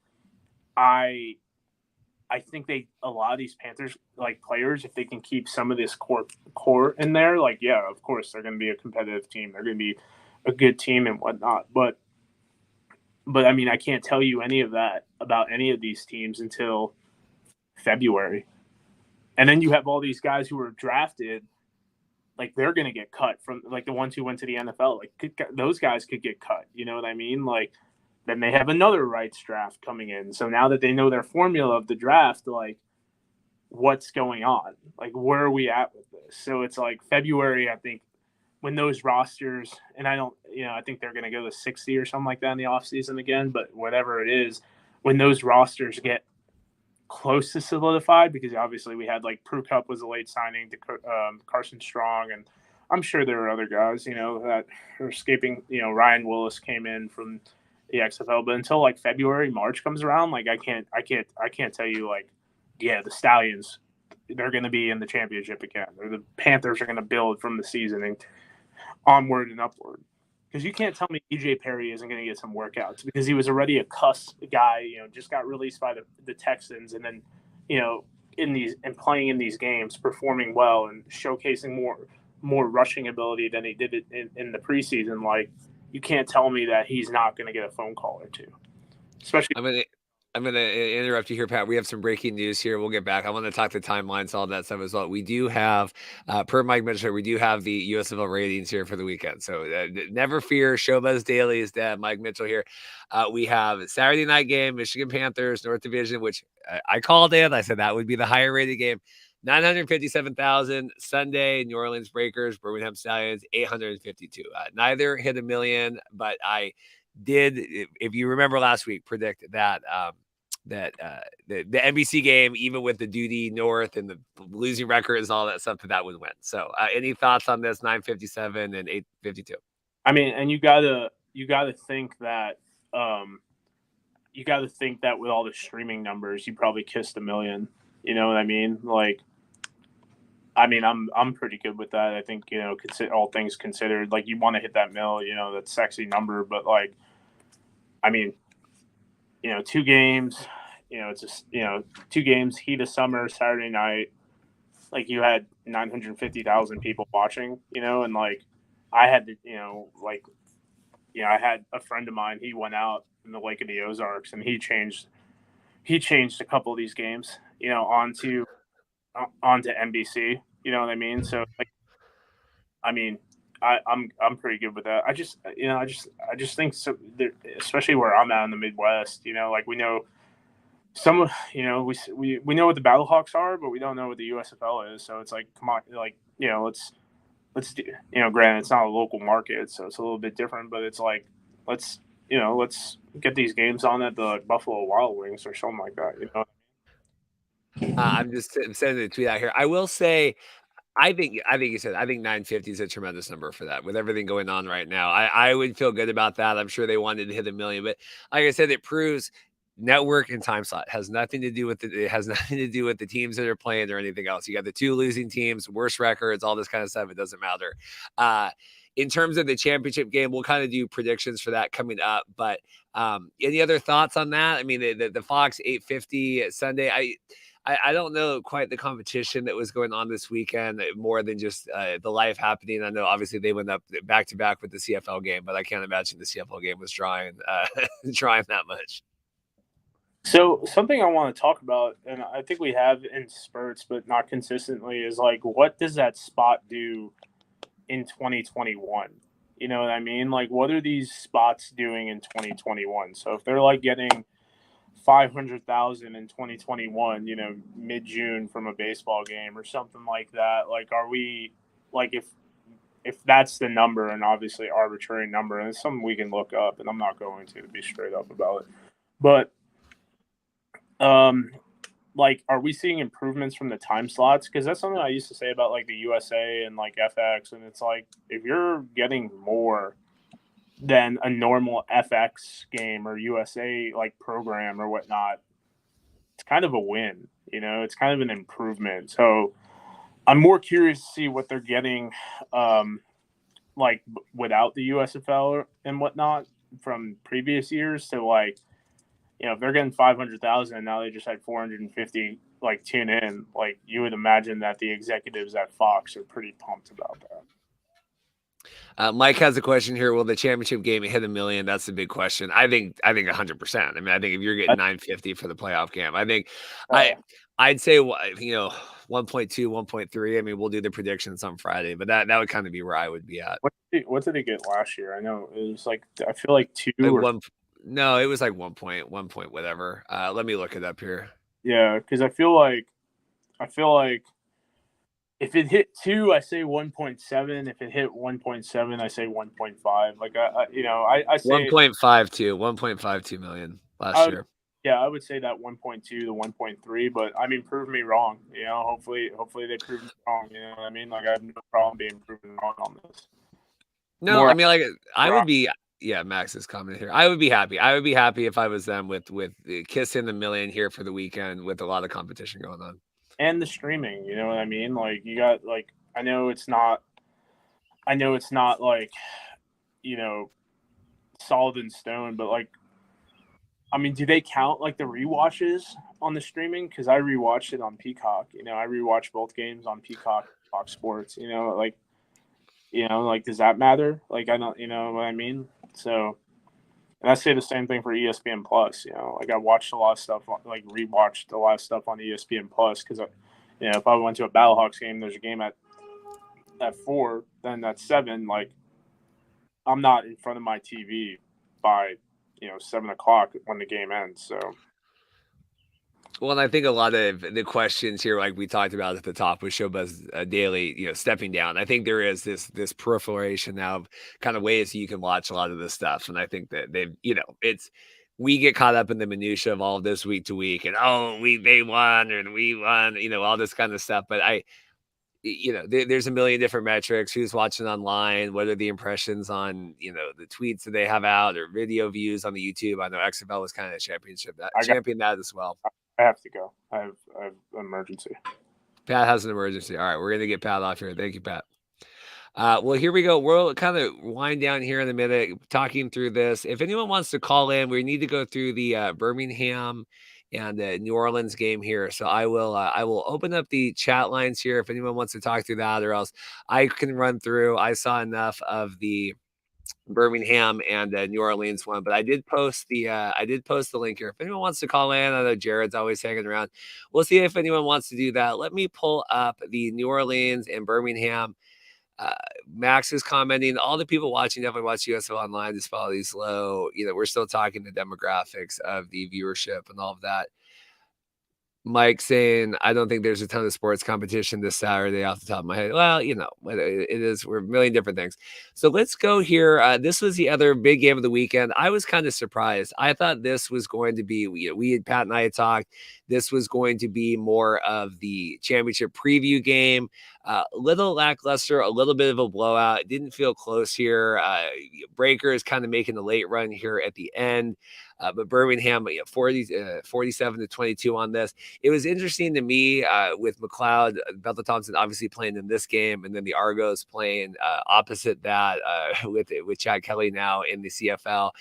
I think a lot of these Panthers like players, if they can keep some of this core in there, like, yeah, of course they're going to be a competitive team. They're going to be a good team and whatnot. But I mean, I can't tell you any of that about any of these teams until February. And then you have all these guys who were drafted, like they're going to get cut from like the ones who went to the NFL. Like those guys could get cut. You know what I mean? Like then they have another rights draft coming in. So now that they know their formula of the draft, like what's going on? Like where are we at with this? So it's like February, I think, when those rosters, and I think they're going to go to 60 or something like that in the offseason again, but whatever it is, when those rosters get close to solidified, because obviously we had like Prue Cup was a late signing to Carson Strong, and I'm sure there are other guys, that are escaping. Ryan Willis came in from the XFL, but until like February, March comes around, like I can't tell you like, yeah, the Stallions, they're going to be in the championship again, or the Panthers are going to build from the season and onward and upward. Because you can't tell me EJ Perry isn't going to get some workouts, because he was already a cuss guy, just got released by the Texans, and then, playing in these games, performing well and showcasing more rushing ability than he did in the preseason. Like, you can't tell me that he's not going to get a phone call or two, especially. I'm gonna interrupt you here, Pat. We have some breaking news here. We'll get back. I want to talk the timelines, all that stuff as well. We do have, per Mike Mitchell, we do have the USFL ratings here for the weekend. So never fear. Showbuzz Daily is that Mike Mitchell here. We have Saturday night game, Michigan Panthers, North Division, which I called in. I said that would be the higher rated game. 957,000. Sunday, New Orleans Breakers, Birmingham Stallions, 852. Neither hit a million, but I did, if you remember last week, predict that the NBC game, even with the Duty North and the losing records and all that stuff, that would win. So any thoughts on this 957 and 852? I mean, and you gotta think that with all the streaming numbers, you probably kissed a million. You know what I mean? Like, I'm pretty good with that. I think, all things considered, like, you want to hit that mill, that sexy number, but like, 2 games, it's just, 2 games, heat of summer, Saturday night, like, you had 950,000 people watching, and like, I had to, I had a friend of mine, he went out in the Lake of the Ozarks, and he changed a couple of these games, onto NBC, you know what I mean? So, like, I'm pretty good with that. I just think so, especially where I'm at in the Midwest, like, we know some, we know what the Battlehawks are, but we don't know what the USFL is. So it's like, come on, like, let's do, granted, it's not a local market, so it's a little bit different, but it's like, let's get these games on at the Buffalo Wild Wings or something like that, I'm just sending a tweet out here. I will say, I think you said, I think 950 is a tremendous number for that with everything going on right now. I would feel good about that. I'm sure they wanted to hit a million, but like I said, it proves network and time slot has nothing to do with it has nothing to do with the teams that are playing or anything else. You got the 2 losing teams, worst records, all this kind of stuff. It doesn't matter. In terms of the championship game, we'll kind of do predictions for that coming up. But any other thoughts on that? I mean, the Fox 850 Sunday, I don't know quite the competition that was going on this weekend more than just the life happening. I know obviously they went up back to back with the CFL game, but I can't imagine the CFL game was drawing that much. So something I want to talk about, and I think we have in spurts, but not consistently, is like, what does that spot do in 2021? You know what I mean? Like, what are these spots doing in 2021? So if they're like getting 500,000 in 2021, mid-June from a baseball game or something like that, like, are we, like, if that's the number, and obviously arbitrary number, and it's something we can look up, and I'm not going to be straight up about it, but like, are we seeing improvements from the time slots? Because that's something I used to say about like the USA and like FX, and it's like, if you're getting more than a normal FX game or USA like program or whatnot, it's kind of a win. It's kind of an improvement. So I'm more curious to see what they're getting, like, without the USFL and whatnot from previous years. To, like, if they're getting 500,000 and now they just had 450 like tune in, like, you would imagine that the executives at Fox are pretty pumped about that. Mike has a question here. Will the championship game hit a million? That's the big question. I think 100%. I mean, I think if you're getting 950 for the playoff game, I think I'd say 1.2, 1.3. I mean, we'll do the predictions on Friday, but that would kind of be where I would be at. What did it get last year? I know it was like, I feel like 2 or no, it was like 1 point whatever. Let me look it up here. Yeah, because I feel like if it hit 2, I say 1.7. If it hit 1.7, I say 1.5. Like, I say 1.52 million last year. Yeah, I would say that 1.2 to 1.3, but I mean, prove me wrong. Hopefully they prove me wrong. You know what I mean? Like, I have no problem being proven wrong on this. No, I More, mean, like, I would more be yeah, Max is comment here. I would be happy. I would be happy if I was them with kissing the million here for the weekend with a lot of competition going on. and the streaming. You know what I mean? Like, you got like, I know it's not like, solid in stone, but like, I mean, do they count like the rewatches on the streaming? Because I rewatched it on Peacock. I rewatched both games on Peacock, Fox Sports. Like, does that matter? Like, I don't, you know what I mean? So, and I say the same thing for ESPN Plus. Like, I watched a lot of stuff, like rewatched a lot of stuff on ESPN Plus because, if I went to a Battlehawks game, there's a game at 4, then at 7. Like, I'm not in front of my TV by 7 o'clock when the game ends. So. Well, and I think a lot of the questions here, like we talked about at the top with Showbuzz Daily, stepping down. I think there is this proliferation now of kind of ways you can watch a lot of this stuff, and I think that they've, it's we get caught up in the minutia of all of this week to week, and they won and we won, all this kind of stuff. But there's a million different metrics. Who's watching online? What are the impressions on the tweets that they have out or video views on the YouTube? I know XFL was kind of champion that as well. I have to go. I have an emergency. Pat has an emergency. All right, we're going to get Pat off here. Thank you, Pat. Well, here we go. We'll kind of wind down here in a minute, talking through this. If anyone wants to call in, we need to go through the Birmingham and New Orleans game here. So I will open up the chat lines here if anyone wants to talk through that, or else I can run through. I saw enough of the Birmingham and New Orleans one, but I did post the link here. If anyone wants to call in, I know Jared's always hanging around. We'll see if anyone wants to do that. Let me pull up the New Orleans and Birmingham. Max is commenting. All the people watching definitely watch USFL online. Just follow these low. We're still talking the demographics of the viewership and all of that. Mike saying, I don't think there's a ton of sports competition this Saturday off the top of my head. Well, it is. We're a million different things. So let's go here. This was the other big game of the weekend. I was kind of surprised. I thought this was going to be, Pat and I had talked, this was going to be more of the championship preview game. Little lackluster, a little bit of a blowout. It didn't feel close here. Breakers kind of making a late run here at the end. But Birmingham, 47 to 22 on this. It was interesting to me with McLeod, Bethel Thompson obviously playing in this game, and then the Argos playing opposite that with Chad Kelly now in the CFL.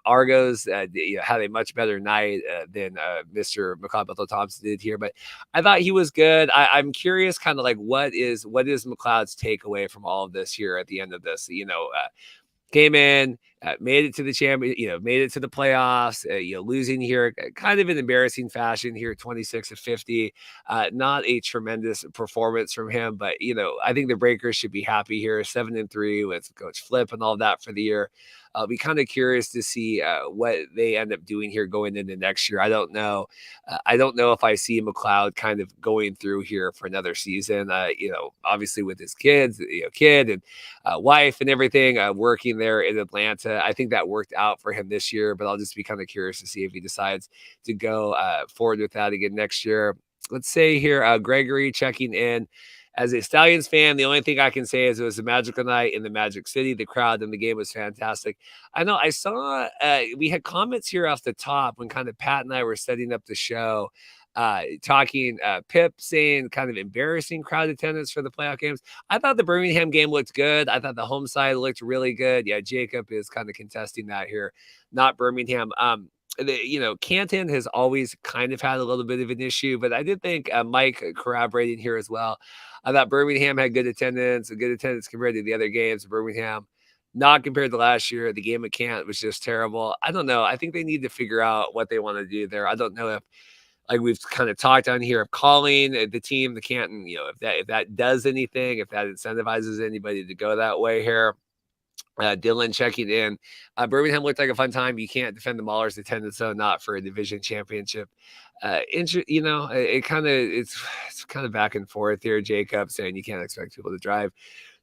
Argos had a much better night than Mr. McLeod Bethel Thompson did here, but I thought he was good. I'm curious, kind of like what is McLeod's takeaway from all of this here at the end of this? Came in, made it to the champion, made it to the playoffs, losing here, kind of an embarrassing fashion here, 26 to 50. Not a tremendous performance from him, but, I think the Breakers should be happy here, 7-3 with Coach Flip and all that for the year. I'll be kind of curious to see what they end up doing here going into next year. I don't know. I don't know if I see McLeod kind of going through here for another season. Obviously with his kid and wife and everything, working there in Atlanta. I think that worked out for him this year, but I'll just be kind of curious to see if he decides to go forward with that again next year. Let's say here, Gregory checking in. As a Stallions fan, the only thing I can say is it was a magical night in the Magic City. The crowd and the game was fantastic. I know I saw we had comments here off the top when kind of Pat and I were setting up the show, talking Pip saying kind of embarrassing crowd attendance for the playoff games. I thought the Birmingham game looked good. I thought the home side looked really good. Yeah, Jacob is kind of contesting that here, not Birmingham. Canton has always kind of had a little bit of an issue, but I did think Mike corroborating here as well. I thought Birmingham had good attendance compared to the other games. Birmingham, not compared to last year. The game at Kent was just terrible. I don't know. I think they need to figure out what they want to do there. I don't know if, like we've kind of talked on here, of calling the team, the Canton, if that does anything, if that incentivizes anybody to go that way here. Dylan checking in. Birmingham looked like a fun time. You can't defend the Maulers attendance, though, not for a division championship. It's kind of back and forth here. Jacob saying you can't expect people to drive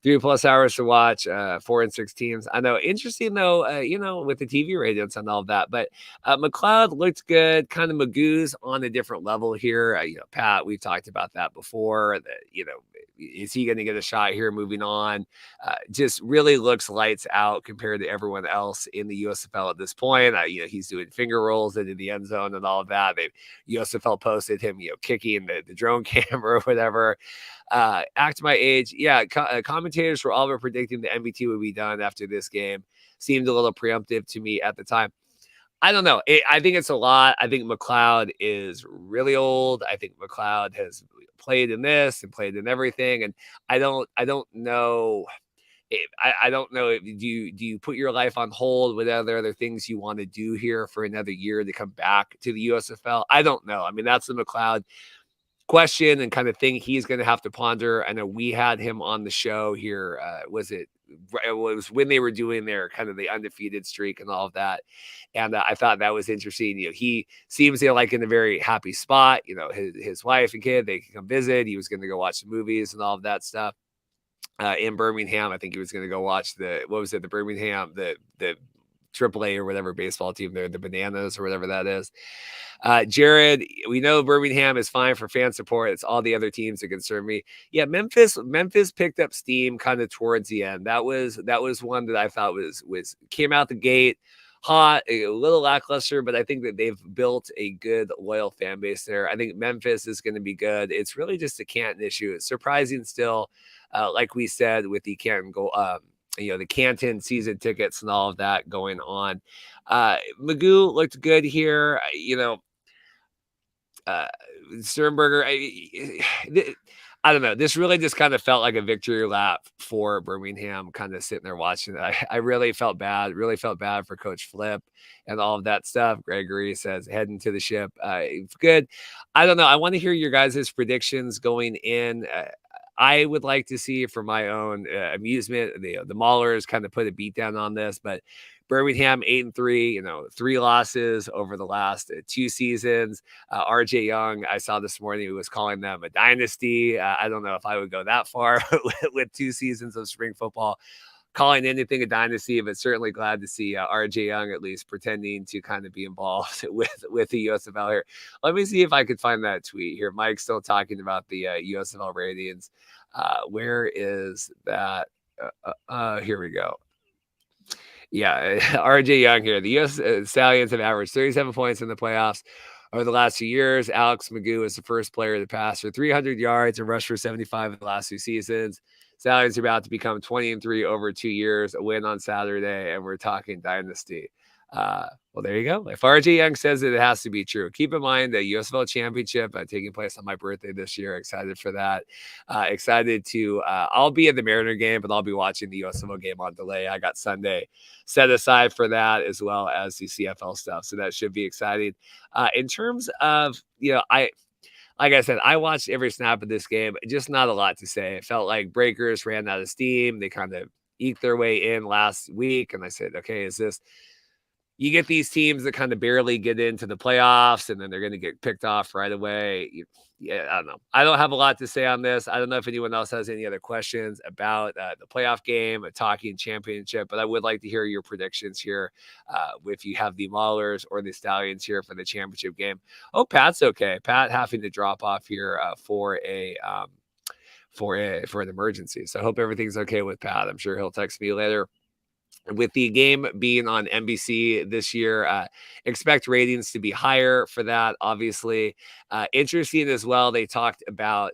3+ hours to watch 4 and 6 teams. I know. Interesting though, with the TV ratings and all of that. But McLeod looked good. Kind of Magoo's on a different level here. Pat, we've talked about that before. Is he going to get a shot here moving on? Just really looks lights out compared to everyone else in the USFL at this point. He's doing finger rolls into the end zone and all of that. USFL posted him, kicking the drone camera or whatever. Act my age. Yeah, commentators were all but predicting the MVT would be done after this game. Seemed a little preemptive to me at the time. I don't know. I think it's a lot. I think McLeod is really old. I think McLeod has played in this and played in everything. And I don't know. I don't know. Do you put your life on hold with other things you want to do here for another year to come back to the USFL? I don't know. I mean, that's the McLeod question and kind of thing he's going to have to ponder. I know we had him on the show here. It was when they were doing their kind of the undefeated streak and all of that. And I thought that was interesting. He seems like in a very happy spot. His wife and kid, they can come visit. He was going to go watch the movies and all of that stuff in Birmingham. I think he was going to go watch the Birmingham, the AAA or whatever baseball team there, the Bananas or whatever that is. Jared, we know Birmingham is fine for fan support. It's all the other teams that concern me. Yeah, Memphis picked up steam kind of towards the end. That was one that I thought was came out the gate hot, a little lackluster, but I think that they've built a good, loyal fan base there. I think Memphis is going to be good. It's really just a Canton issue. It's surprising still, like we said, with the Canton goal. The Canton season tickets and all of that going on. Magoo looked good here. Sternberger, I don't know. This really just kind of felt like a victory lap for Birmingham, kind of sitting there watching it. I really felt bad for Coach Flip and all of that stuff. Gregory says heading to the ship. Good. I don't know. I want to hear your guys' predictions going in. I would like to see, for my own amusement, the Maulers kind of put a beat down on this, but Birmingham 8-3, 3 losses over the last 2 seasons. RJ Young, I saw this morning, he was calling them a dynasty. I don't know if I would go that far with 2 seasons of spring football, calling anything a dynasty, but certainly glad to see RJ Young at least pretending to kind of be involved with the USFL here. Let me see if I could find that tweet here. Mike's still talking about the USFL ratings. Where is that? Here we go. Yeah, RJ Young here. The U.S. Stallions have averaged 37 points in the playoffs over the last 2 years. Alex Magoo is the first player to pass for 300 yards and rush for 75 in the last 2 seasons. Stallions are about to become 20-3 over 2 years, a win on Saturday, and we're talking dynasty. Well, there you go. If RJ Young says it has to be true. Keep in mind the USFL Championship taking place on my birthday this year. Excited for that. Excited to, I'll be at the Mariner game, but I'll be watching the USFL game on delay. I got Sunday set aside for that, as well as the CFL stuff. So that should be exciting. In terms of, like I said, I watched every snap of this game. Just not a lot to say. It felt like Breakers ran out of steam. They kind of eked their way in last week. And I said, okay, you get these teams that kind of barely get into the playoffs and then they're going to get picked off right away. I don't know. I don't have a lot to say on this. I don't know if anyone else has any other questions about the playoff game, a talking championship, but I would like to hear your predictions here. If you have the Maulers or the Stallions here for the championship game. Oh, Pat's okay. Pat having to drop off here for an emergency. So I hope everything's okay with Pat. I'm sure he'll text me later. With the game being on NBC this year, expect ratings to be higher for that, obviously. Interesting as well, they talked about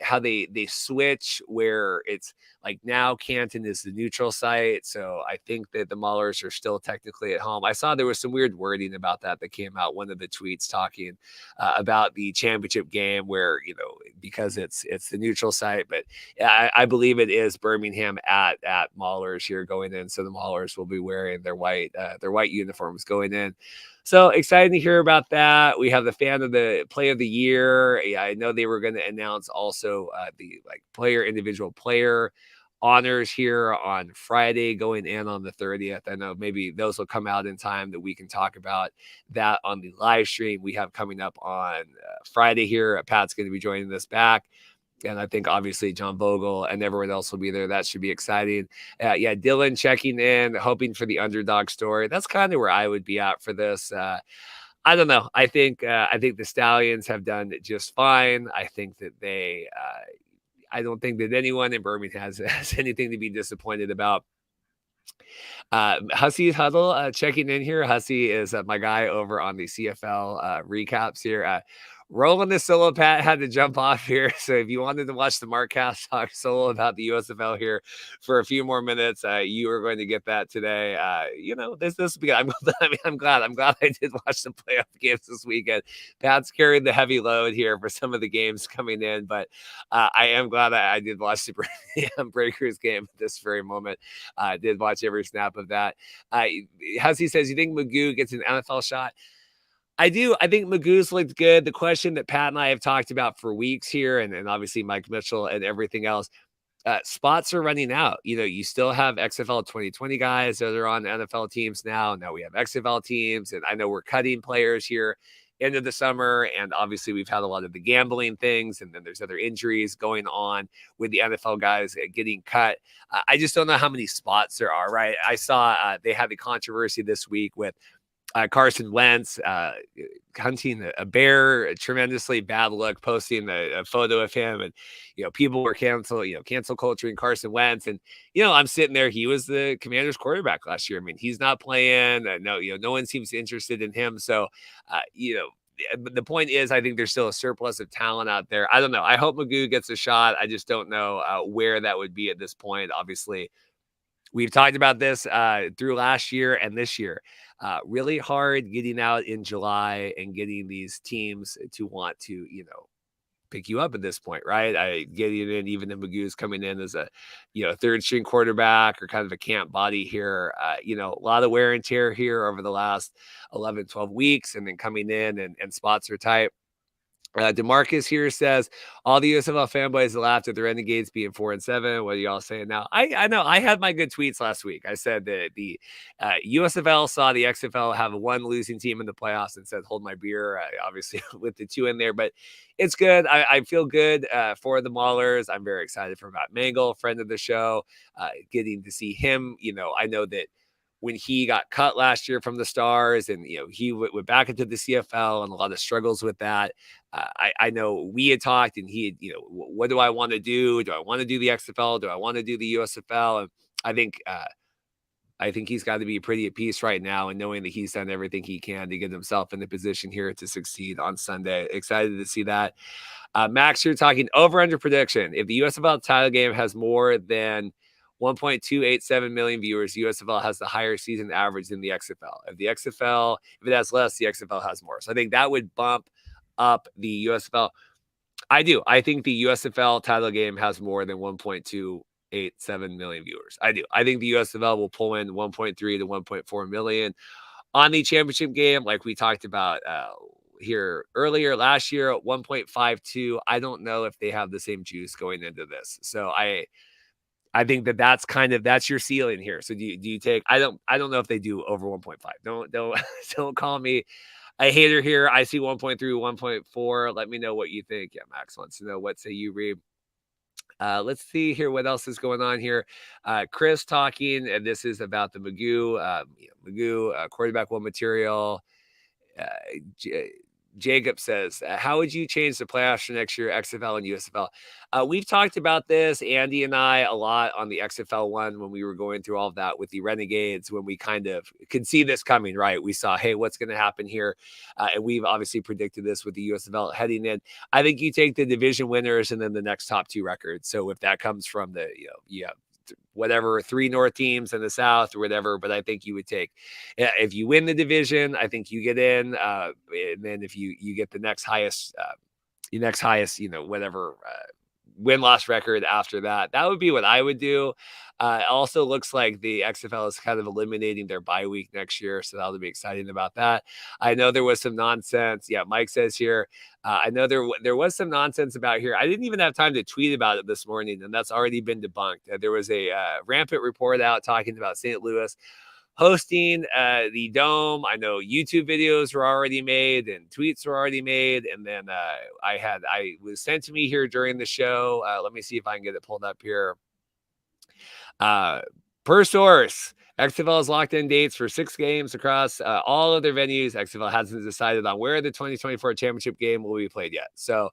how they switch, where it's like now Canton is the neutral site. So I think that the Maulers are still technically at home. I saw there was some weird wording about that came out, one of the tweets talking about the championship game where, because it's the neutral site, but I believe it is Birmingham at Maulers here going in. So the Maulers will be wearing their white uniforms going in. So excited to hear about that. We have the fan of the play of the year. Yeah, I know they were going to announce also the individual player honors here on Friday, going in on the 30th. I know maybe those will come out in time that we can talk about that on the live stream we have coming up on Friday here. Pat's going to be joining us back. And I think obviously John Bogle and everyone else will be there. That should be exciting. Yeah, Dylan checking in, hoping for the underdog story. That's kind of where I would be at for this. I don't know. I think the Stallions have done just fine. I think that I don't think that anyone in Birmingham has anything to be disappointed about. Hussey's Huddle checking in here. Hussey is my guy over on the CFL recaps here. Rolling the solo, Pat had to jump off here. So if you wanted to watch the Markcast talk solo about the USFL here for a few more minutes, you are going to get that today. This will be good. I'm glad I did watch the playoff games this weekend. Pat's carried the heavy load here for some of the games coming in, but I am glad I did watch the Breakers game at this very moment. I did watch every snap of that. Hussey says, you think Magoo gets an NFL shot? I do. I think Magoo's looked good. The question that Pat and I have talked about for weeks here, and obviously Mike Mitchell and everything else, spots are running out. You still have XFL 2020 guys that are on NFL teams now. Now we have XFL teams, and I know we're cutting players here into the summer, and obviously we've had a lot of the gambling things, and then there's other injuries going on with the NFL guys getting cut. I just don't know how many spots there are, right? I saw they had the controversy this week with Carson Wentz hunting a bear, a tremendously bad look, posting a photo of him, and people were cancel culture and Carson Wentz, and I'm sitting there. He was the Commanders quarterback last year. I mean, he's not playing. No one seems interested in him. So, the point is, I think there's still a surplus of talent out there. I don't know. I hope Magoo gets a shot. I just don't know where that would be at this point. Obviously, we've talked about this through last year and this year. Really hard getting out in July and getting these teams to want to, pick you up at this point, right? Getting in, even if Magoo's coming in as a, third string quarterback or kind of a camp body here. A lot of wear and tear here over the last 11, 12 weeks, and then coming in and spots are tight. DeMarcus here says all the USFL fanboys laughed at the Renegades being 4-7. What are y'all saying now? I know I had my good tweets last week. I said that the USFL saw the XFL have one losing team in the playoffs and said, hold my beer, obviously with the two in there, but it's good. I feel good for the Maulers. I'm very excited for Matt Mangle, friend of the show, getting to see him. I know that when he got cut last year from the Stars and, he went back into the CFL and a lot of struggles with that. I know we had talked and he had, what do I want to do? Do I want to do the XFL? Do I want to do the USFL? And I think he's got to be pretty at peace right now and knowing that he's done everything he can to get himself in the position here to succeed on Sunday. Excited to see that. Max, you're talking over-under prediction. If the USFL title game has more than 1.287 million viewers, USFL has the higher season average than the XFL. If it has less, the XFL has more. So I think that would bump up the USFL. I do. I think the USFL title game has more than 1.287 million viewers. I do. I think the USFL will pull in 1.3 to 1.4 million on the championship game, like we talked about here earlier last year at 1.52. I don't know if they have the same juice going into this. So I think that's your ceiling here. So do you take? I don't know if they do over 1.5. Don't call me a hater here. I see 1.3, 1.4. Let me know what you think. Yeah, Max wants to know. What say you, Reed? Let's see here what else is going on here. Chris talking, and this is about the Magoo quarterback one material. Jacob says, how would you change the playoffs for next year, XFL and USFL? We've talked about this, Andy and I, a lot on the XFL one when we were going through all of that with the Renegades, when we kind of could see this coming, right? We saw, hey, what's going to happen here? And we've obviously predicted this with the USFL heading in. I think you take the division winners and then the next top two records. So if that comes from the, whatever, 3 North teams in the South or whatever, but I think you would take, if you win the division, I think you get in, and then if you get the next highest, whatever win-loss record after that. That would be what I would do. It also looks like the XFL is kind of eliminating their bye week next year, so that'll be exciting about that. I know there was some nonsense. Yeah, Mike says here, I know there was some nonsense about here. I didn't even have time to tweet about it this morning, and that's already been debunked. There was a rampant report out talking about St. Louis hosting the Dome. I know YouTube videos were already made and tweets were already made, and then I was sent to me here during the show. Let me see if I can get it pulled up here. Per source, XFL has locked in dates for 6 games across all of their venues. XFL hasn't decided on where the 2024 championship game will be played yet. So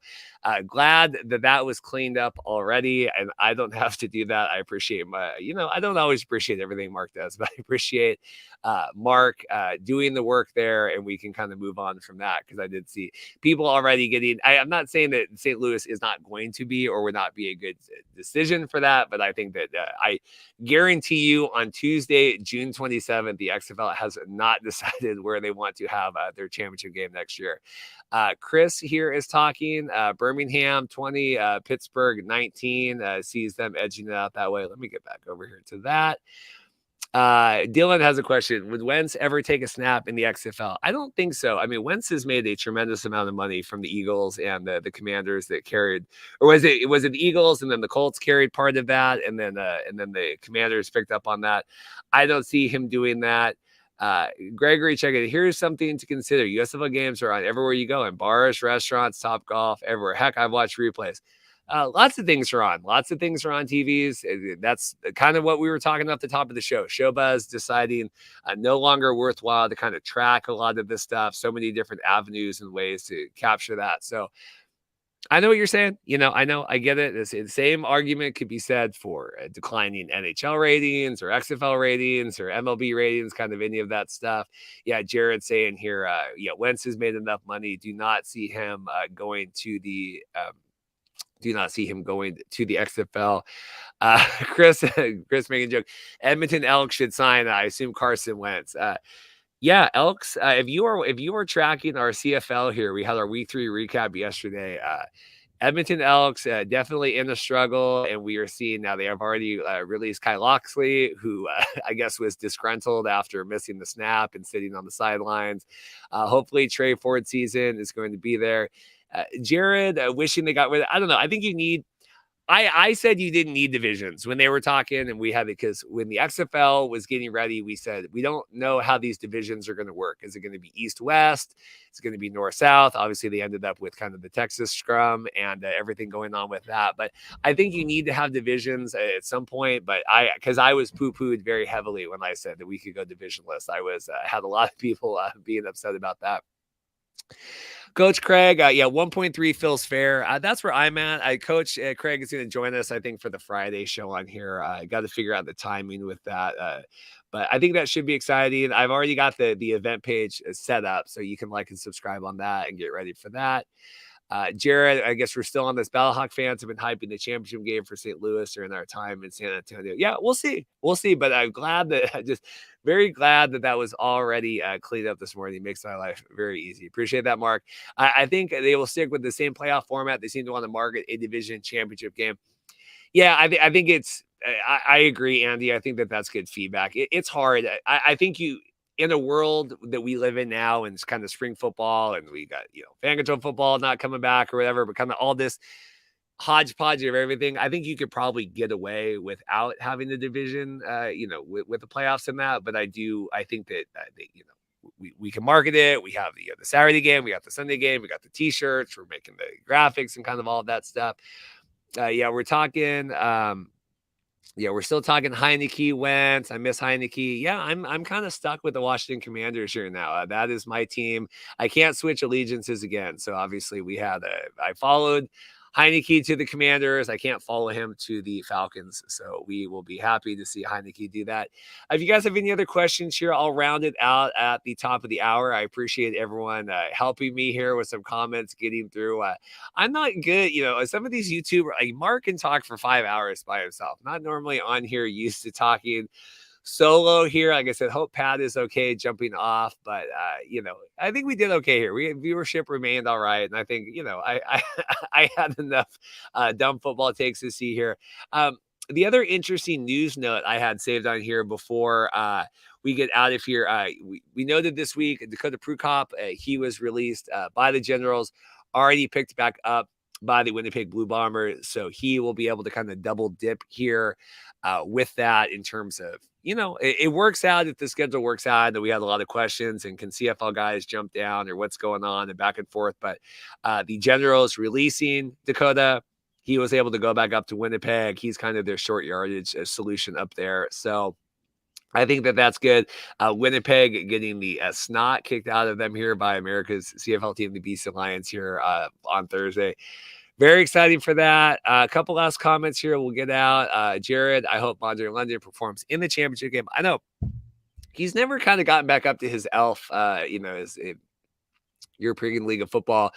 glad that was cleaned up already, and I don't have to do that. I appreciate I don't always appreciate everything Mark does, but I appreciate Mark doing the work there, and we can kind of move on from that, because I did see people already getting. I'm not saying that St. Louis is not going to be or would not be a good decision for that, but I think that I guarantee you on Tuesday, June 27th, the XFL has not decided where they want to have their championship game next year. Chris here is talking Birmingham 20, Pittsburg 19, sees them edging it out that way. Let me get back over here to that. Dylan has a question. Would Wentz ever take a snap in the XFL? I don't think so. I mean, Wentz has made a tremendous amount of money from the Eagles and the Commanders that carried, or was it the Eagles and then the Colts carried part of that, and then the Commanders picked up on that. I don't see him doing that. Gregory, check it. Here's something to consider. USFL games are on everywhere you go, in bars, restaurants, Top Golf, everywhere. Heck, I've watched replays. Lots of things are on. Lots of things are on TVs. That's kind of what we were talking about at the top of the show. Showbuzz deciding no longer worthwhile to kind of track a lot of this stuff. So many different avenues and ways to capture that. So I know what you're saying. I get it. The same argument could be said for declining NHL ratings or XFL ratings or MLB ratings, kind of any of that stuff. Yeah, Jared's saying here, Wentz has made enough money. Do not see him going to the XFL. Chris making a joke. Edmonton Elks should sign, I assume, Carson Wentz. Yeah, Elks. If you are tracking our CFL here, we had our week 3 recap yesterday. Edmonton Elks definitely in the struggle, and we are seeing now they have already released Kyle Loxley, who I guess was disgruntled after missing the snap and sitting on the sidelines. Hopefully, Trey Ford season is going to be there. Jared, wishing they got rid of. I don't know. I think you need. I said you didn't need divisions when they were talking, and we had it because when the XFL was getting ready, we said we don't know how these divisions are going to work. Is it going to be East-West? Is it going to be North-South? Obviously, they ended up with kind of the Texas scrum and everything going on with that. But I think you need to have divisions at some point. But because I was poo-pooed very heavily when I said that we could go divisionless. I had a lot of people being upset about that. Coach Craig, 1.3 feels fair. That's where I'm at. Coach Craig is going to join us, I think, for the Friday show on here. I got to figure out the timing with that. But I think that should be exciting. I've already got the event page set up, so you can like and subscribe on that and get ready for that. Jared, I guess we're still on this. Battlehawk fans have been hyping the championship game for St. Louis during our time in San Antonio. Yeah, we'll see. But I'm very glad that was already cleaned up this morning. It makes my life very easy. Appreciate that, Mark. I think they will stick with the same playoff format. They seem to want to market a division championship game. Yeah, I think it's. I agree, Andy. I think that's good feedback. It's hard. I think in a world that we live in now, and it's kind of spring football, and we got, fan control football not coming back or whatever, but kind of all this hodgepodge of everything. I think you could probably get away without having the division, with the playoffs and that. But I think that, we can market it. We have the Saturday game, we got the Sunday game, we got the t-shirts, we're making the graphics and kind of all of that stuff. We're talking, we're still talking Heineke, Wentz. I miss Heineke. Yeah, I'm kind of stuck with the Washington Commanders here now. That is my team. I can't switch allegiances again. So obviously I followed Heineke to the Commanders. I can't follow him to the Falcons. So we will be happy to see Heineke do that. If you guys have any other questions here, I'll round it out at the top of the hour. I appreciate everyone helping me here with some comments, getting through. I'm not good. Some of these YouTubers, like Mark can talk for 5 hours by himself. Not normally on here used to talking solo here. Like I said, hope Pat is okay jumping off, but I think we did okay here. Viewership remained all right, and I think I I had enough dumb football takes to see here. The other interesting news note I had saved on here before we get out of here, we noted this week Dakota Prukop, he was released by the Generals, already picked back up by the Winnipeg Blue Bombers, so he will be able to kind of double dip here with that in terms of, it works out if the schedule works out, that we had a lot of questions and can CFL guys jump down or what's going on and back and forth. But the Generals releasing Dakota, he was able to go back up to Winnipeg. He's kind of their short yardage solution up there. So I think that's good. Winnipeg getting the snot kicked out of them here by America's CFL team, the BC Lions, here on Thursday. Very exciting for that. A couple last comments here. We'll get out. Jared, I hope Andre London performs in the championship game. I know he's never kind of gotten back up to his elf, his European League of Football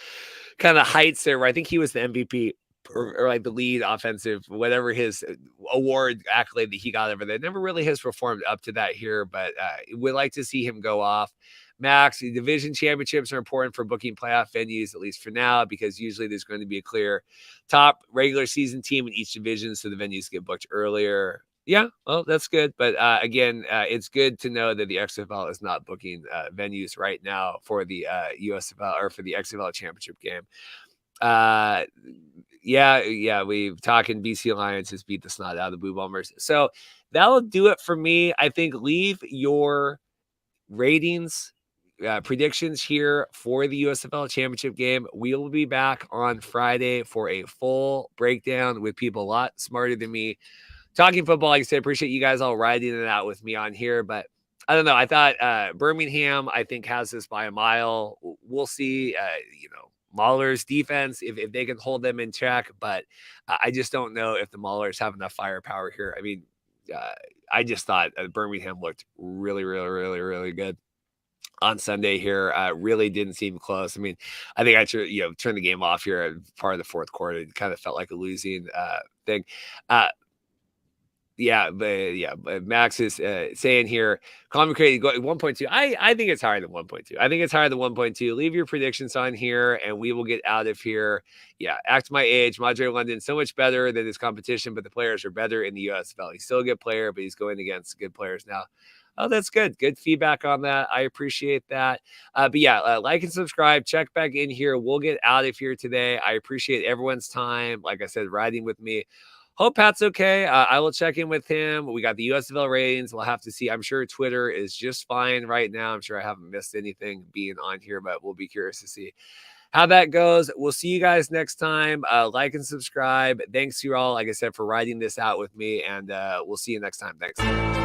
kind of heights there, where I think he was the MVP or like the lead offensive, whatever his award accolade that he got over there. Never really has performed up to that here, but we'd like to see him go off. Max, the division championships are important for booking playoff venues, at least for now, because usually there's going to be a clear top regular season team in each division, so the venues get booked earlier. Yeah, well, that's good. But again, it's good to know that the XFL is not booking venues right now for the USFL or for the XFL championship game. We've talking BC Lions has beat the snot out of the Blue Bombers. So that'll do it for me. I think leave your ratings, predictions here for the USFL championship game. We will be back on Friday for a full breakdown with people a lot smarter than me talking football. Like I said, appreciate you guys all riding it out with me on here, but I don't know. I thought Birmingham, I think, has this by a mile. We'll see, Maulers defense, if they can hold them in check, but I just don't know if the Maulers have enough firepower here. I mean, I just thought Birmingham looked really, really, really, really good on Sunday here. Really didn't seem close. I mean, I think I turned the game off here at part of the fourth quarter. It kind of felt like a losing thing. But Max is saying here, Common Crazy 1.2. I think it's higher than 1.2. I think it's higher than 1.2. Leave your predictions on here, and we will get out of here. Yeah, act my age. Madre London, so much better than his competition, but the players are better in the USFL. He's still a good player, but he's going against good players now. Oh, that's good. Good feedback on that. I appreciate that. Like and subscribe. Check back in here. We'll get out of here today. I appreciate everyone's time. Like I said, riding with me. Hope Pat's okay. I will check in with him. We got the USFL ratings. We'll have to see. I'm sure Twitter is just fine right now. I'm sure I haven't missed anything being on here, but we'll be curious to see how that goes. We'll see you guys next time. Like and subscribe. Thanks to you all, like I said, for riding this out with me, and we'll see you next time. Thanks.